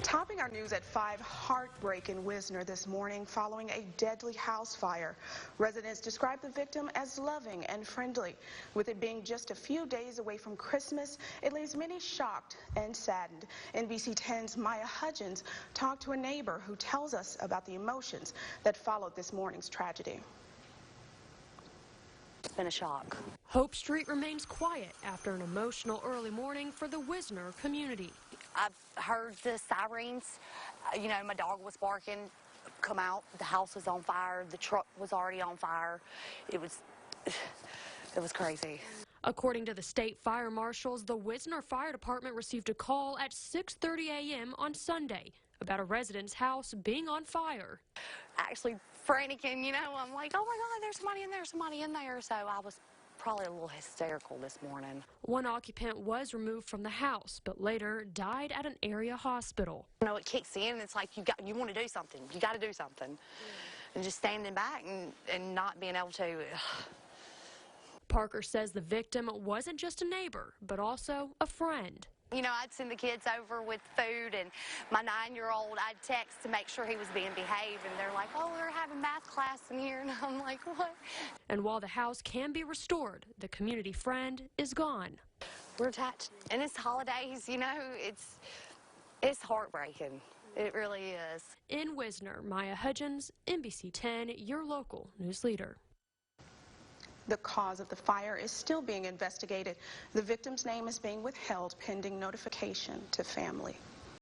Topping our news at 5, heartbreak in Wisner this morning following a deadly house fire. Residents describe the victim as loving and friendly. With it being just a few days away from Christmas, it leaves many shocked and saddened. NBC 10's Maya Hudgens talked to a neighbor who tells us about the emotions that followed this morning's tragedy. It's been a shock. Hope Street remains quiet after an emotional early morning for the Wisner community. I've heard the sirens. You know, my dog was barking. Come out, the house was on fire, the truck was already on fire. It was crazy. According to the state fire marshals, the Wisner Fire Department received a call at 6:30 a.m. on Sunday about a resident's house being on fire. Actually franticing, you know, I'm like, oh my God, there's somebody in there. So I was probably a little hysterical this morning. One occupant was removed from the house, but later died at an area hospital. You know, it kicks in, it's like you want to do something. You got to do something. And just standing back and not being able to. Parker says the victim wasn't just a neighbor, but also a friend. You know, I'd send the kids over with food, and my 9-year-old, I'd text to make sure he was being behaved, and they're like, oh, we're having math class in here, and I'm like, what? And while the house can be restored, the community friend is gone. We're attached, and it's holidays, you know, it's heartbreaking. It really is. In Wisner, Maya Hudgens, NBC 10, your local news leader. The cause of the fire is still being investigated. The victim's name is being withheld pending notification to family.